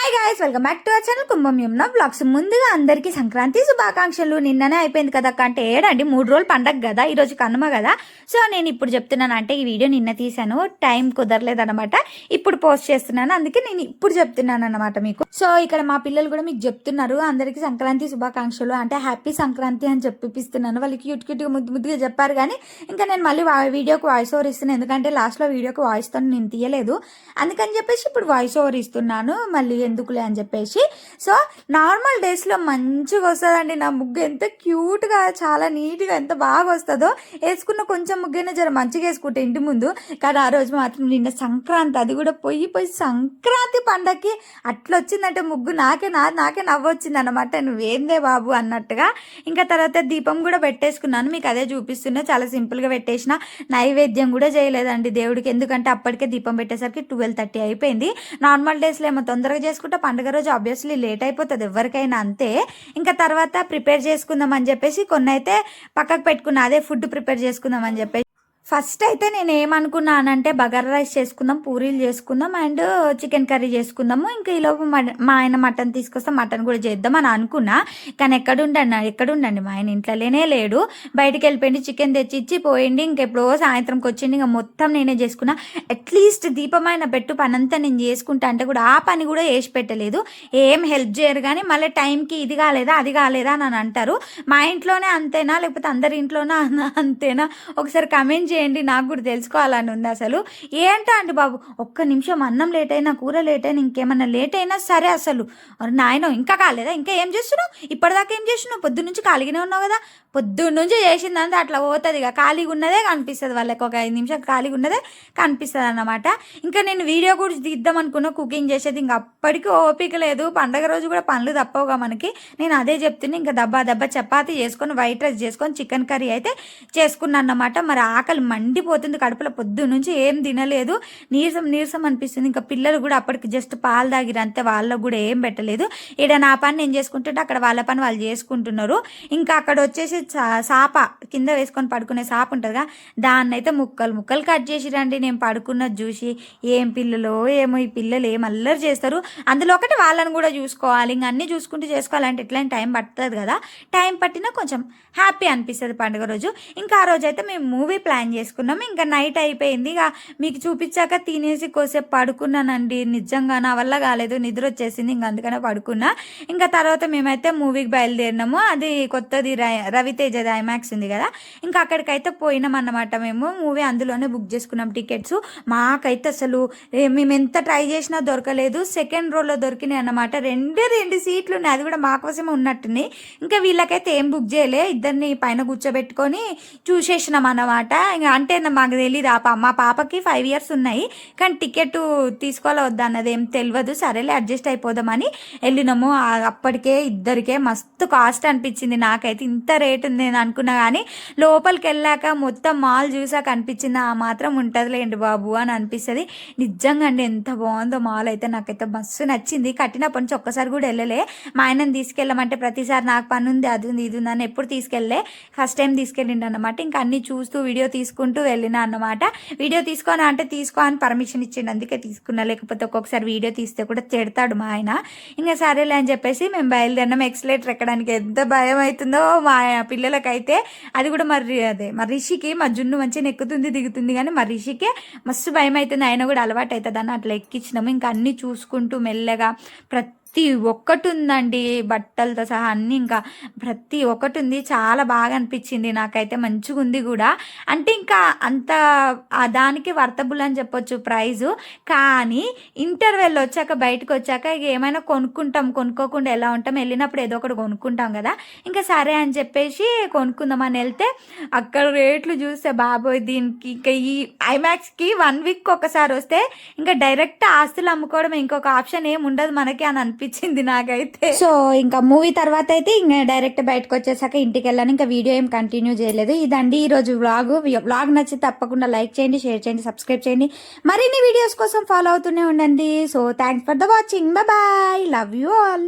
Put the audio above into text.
Hi guys, welcome back to our channel Kumbham Yamuna vlogs. ముందుగా అందరికీ సంక్రాంతి శుభాకాంక్షలు. నిన్ననే అయిపోయింది కదా అంటే ఏడండి 3 రోజులు పండగ కదా, ఈరోజు కనుమ కదా. సో నేను ఇప్పుడు చెప్తున్నాను, అంటే ఈ వీడియో నిన్న తీసాను, టైం కుదరలేదనమాట, ఇప్పుడు పోస్ట్ చేస్తున్నాను, అందుకే నేను ఇప్పుడు చెప్తున్నాను అనమాట మీకు. సో ఇక్కడ మా పిల్లలు కూడా మీకు చెప్తున్నారు అందరికీ సంక్రాంతి శుభాకాంక్షలు, అంటే హ్యాపీ సంక్రాంతి అని చెప్పిస్తున్నాను. వాళ్ళకి క్యూట్ క్యూట్గా ముద్దుగా చెప్పారు, కానీ ఇంకా నేను మళ్ళీ వీడియోకి వాయిస్ ఓవర్ ఇస్తున్నాను, ఎందుకంటే లాస్ట్లో వీడియోకి వాయిస్తో నేను తీయలేదు, అందుకని చెప్పేసి ఇప్పుడు వాయిస్ ఓవర్ ఇస్తున్నాను మళ్ళీ ఎందుకులే అని చెప్పేసి. సో నార్మల్ డేస్లో మంచిగా వస్తుందండి నా ముగ్గు, ఎంత క్యూట్గా చాలా నీట్గా ఎంత బాగా వస్తుందో. వేసుకున్న కొంచెం ముగ్గైనా జర మంచిగా వేసుకుంటే ఇంటి ముందు, కానీ ఆ రోజు మాత్రం నిన్న సంక్రాంతి, అది కూడా పోయి సంక్రాంతి పండగకి అట్లా వచ్చిందంటే ముగ్గు నాకే నవ్వొచ్చింది అనమాట, నువ్వేందే బాబు అన్నట్టుగా. ఇంకా తర్వాత దీపం కూడా పెట్టేసుకున్నాను, మీకు అదే చూపిస్తున్నా, చాలా సింపుల్గా పెట్టేసిన. నైవేద్యం కూడా చేయలేదండి దేవుడికి, ఎందుకంటే అప్పటికే దీపం పెట్టేసరికి 12:30 అయిపోయింది. నార్మల్ డేస్లో ఏమో తొందరగా చేసుకుంటే పండుగ రోజు ఆబ్వియస్లీ లేట్ అయిపోతుంది ఎవరికైనా, అంతే. ఇంకా తర్వాత ప్రిపేర్ చేసుకుందాం అని చెప్పేసి కొన్ని అయితే పక్కకు పెట్టుకున్నా, అదే ఫుడ్ ప్రిపేర్ చేసుకుందాం అని చెప్పేసి. ఫస్ట్ అయితే నేను ఏమనుకున్నానంటే బగారా రైస్ చేసుకుందాం, పూరీలు చేసుకుందాం అండ్ చికెన్ కర్రీ చేసుకుందాము. ఇంకా ఈలోపు మా ఆయన మటన్ తీసుకొస్తే మటన్ కూడా చేద్దాం అని అనుకున్నా, కానీ ఎక్కడుండండి మా ఆయన ఇంట్లోనే లేడు, బయటికి వెళ్ళిపోయింది. చికెన్ తెచ్చి ఇచ్చి పోయింది, ఇంకెప్పుడో సాయంత్రంకి వచ్చింది. ఇంకా మొత్తం నేనే చేసుకున్నా. అట్లీస్ట్ దీపమైన పెట్టు పని అంతా నేను చేసుకుంటా అంటే కూడా ఆ పని కూడా వేసి పెట్టలేదు, ఏం హెల్ప్ చేయరు. కానీ మళ్ళీ టైంకి ఇది కాలేదా అది కాలేదా అని అంటారు. మా ఇంట్లోనే అంతేనా లేకపోతే అందరి ఇంట్లోనే అంతేనా, ఒకసారి కమెంట్ చేయండి, నాకు కూడా తెలుసుకోవాలని ఉంది. అసలు ఏంటో అండి బాబు, ఒక్క నిమిషం అన్నం లేట్ అయినా కూర లేట్ అయినా ఇంకేమన్నా లేట్ అయినా సరే అసలు నాయన ఇంకా కాలేదా, ఇంకా ఏం చేస్తున్నావు, ఇప్పటిదాకా ఏం చేస్తున్నావు, పొద్దు నుంచి ఖాళీగానే ఉన్నావు కదా, పొద్దున్న నుంచి చేసిందంటే అట్లా పోతుంది ఇక, ఖాళీగా ఉన్నదే కనిపిస్తుంది వాళ్ళకి, ఒక 5 నిమిషాలు ఖాళీగా ఉన్నదే కనిపిస్తుంది అన్నమాట. ఇంకా నేను వీడియో కూడా తీద్దాం అనుకున్నా కుకింగ్ చేసేది, ఇంకా అప్పటికి ఓపిక లేదు, పండగ రోజు కూడా పనులు తప్పవుగా మనకి. నేను అదే చెప్తున్నా, ఇంకా దబ్బా చపాతీ చేసుకొని వైట్ రైస్ చేసుకొని చికెన్ కర్రీ అయితే చేసుకున్నాను అన్నమాట. మరి ఆకలి మండిపోతుంది కడుపులో, పొద్దు నుంచి ఏం తినలేదు, నీరసం అనిపిస్తుంది. ఇంకా పిల్లలు కూడా అప్పటికి జస్ట్ పాలు తాగిరు అంతే, వాళ్ళకు కూడా ఏం పెట్టలేదు. ఇక్కడ నా పని నేను చేసుకుంటుంటే అక్కడ వాళ్ళ పని వాళ్ళు చేసుకుంటున్నారు. ఇంకా అక్కడ వచ్చేసి సాప కింద వేసుకొని పడుకునే సాప ఉంటుందిగా, దాన్ని అయితే ముక్కలు కట్ చేసిరండి. నేను పడుకున్నది చూసి ఏం పిల్లలో ఏమో, ఈ పిల్లలు ఏం అల్లరి చేస్తారు, అందులో ఒకటి వాళ్ళని కూడా చూసుకోవాలి, ఇంక అన్నీ చూసుకుంటూ చేసుకోవాలంటే ఎట్లయినా టైం పడుతుంది కదా, టైం పట్టినా కొంచెం హ్యాపీ అనిపిస్తుంది పండుగ రోజు. ఇంకా ఆ రోజు అయితే మేము మూవీ ప్లాన్ చేసుకున్నాం. ఇంకా నైట్ అయిపోయింది, ఇక మీకు చూపించాక తినేసి కోసేపు పడుకున్నానండి, నిజంగా నా వల్ల కాలేదు, నిద్ర వచ్చేసింది, ఇంక అందుకనే పడుకున్నా. ఇంకా తర్వాత మేమైతే మూవీకి బయలుదేరినాము, అది కొత్తది రవితేజది ఐమాక్స్ ఉంది కదా, ఇంకా అక్కడికైతే పోయినాం అన్నమాట. మేము మూవీ అందులోనే బుక్ చేసుకున్నాం టికెట్స్. మాకైతే అసలు మేము ఎంత ట్రై చేసినా దొరకలేదు, సెకండ్ రోలో దొరికినాయి అన్నమాట, రెండు సీట్లు ఉన్నాయి, అది కూడా మా కోసమే ఉన్నట్టున్నాయి. ఇంకా వీళ్ళకైతే ఏం బుక్ చేయలే, ఇద్దరిని పైన కూర్చోబెట్టుకొని చూసేసినాం అన్నమాట. ఇంకా అంటే మాకు తెలియదు, మా పాపకి 5 years ఉన్నాయి, కానీ టికెట్ తీసుకోవాలా వద్దా అన్నది ఏం తెలియదు, సరేలే అడ్జస్ట్ అయిపోదామని వెళ్ళినాము. అప్పటికే ఇద్దరికే మస్తు కాస్ట్ అనిపించింది నాకైతే, ఇంత రేట్ ఉంది నేను అనుకున్నా, కానీ లోపలికి వెళ్ళాక మొత్తం మాల్ చూసాక అనిపించింది ఆ మాత్రం ఉంటుందిలేండి బాబు అని అనిపిస్తుంది. నిజంగా అండి ఎంత బాగుందో మాల్ అయితే, నాకైతే మస్తు నచ్చింది. కట్టినప్పటి నుంచి ఒక్కసారి కూడా వెళ్ళలే, మా ఆయనని తీసుకెళ్ళమంటే ప్రతిసారి నాకు పని ఉంది అది ఉంది ఇది ఉంది అని ఎప్పుడు తీసుకెళ్ళలే, ఫస్ట్ టైం తీసుకెళ్ళిండు అనమాట. ఇంకా అన్ని చూస్తూ వీడియో తీసుకుంటూ వెళ్ళినా అన్నమాట. వీడియో తీసుకో అని పర్మిషన్ ఇచ్చిండు, అందుకే తీసుకున్నా, లేకపోతే ఒక్కొక్కసారి వీడియో తీస్తే కూడా తిడతాడు మా ఆయన. ఇంకా సరేలే అని చెప్పేసి మేము బయలుదేరినాం. ఎక్సలేటర్ ఎక్కడానికి ఎంత భయం అవుతుందో మా పిల్లలకైతే, అది కూడా మరి రిషికి మా జున్ను మంచిగా ఎక్కుతుంది దిగుతుంది, కానీ మా రిషికే మస్తు భయం అవుతుంది, ఆయన కూడా అలవాటు అవుతుంది అని అట్లా ఎక్కించినాము. ఇంకా అన్నీ చూసుకుంటూ మెల్లగా ప్రతి ఒక్కటి ఉందండి, బట్టలతో సహా అన్నీ, ఇంకా ప్రతి ఒక్కటి ఉంది, చాలా బాగా అనిపించింది నాకైతే, మంచిగా ఉంది కూడా. అంటే ఇంకా అంత దానికి వర్తబుల్ అని చెప్పొచ్చు ప్రైజు, కానీ ఇంటర్వెల్ వచ్చాక బయటకు వచ్చాక ఇక ఏమైనా కొనుక్కోకుండా ఎలా ఉంటాం, వెళ్ళినప్పుడు ఏదో ఒకటి కొనుక్కుంటాం కదా, ఇంకా సరే అని చెప్పేసి కొనుక్కుందామని వెళ్తే అక్కడ రేట్లు చూస్తే బాబోయ్, దీనికి ఇంకా ఈ ఐమాక్స్కి 1 week ఒకసారి వస్తే ఇంకా డైరెక్ట్ ఆస్తులు అమ్ముకోవడం, ఇంకొక ఆప్షన్ ఏమి ఉండదు మనకి అని అనిపించింది నాకైతే. సో ఇంకా మూవీ తర్వాత అయితే ఇంకా డైరెక్ట్ బయటకు వచ్చేసాక ఇంటికి వెళ్ళాను, ఇంకా వీడియో ఏం కంటిన్యూ చేయలేదు. ఇదండి ఈరోజు వ్లాగ్ నచ్చితే తప్పకుండా లైక్ చేయండి, షేర్ చేయండి, సబ్స్క్రైబ్ చేయండి, మరిన్ని వీడియోస్ కోసం ఫాలో అవుతూనే ఉండండి. So thanks for the watching, bye, love you all.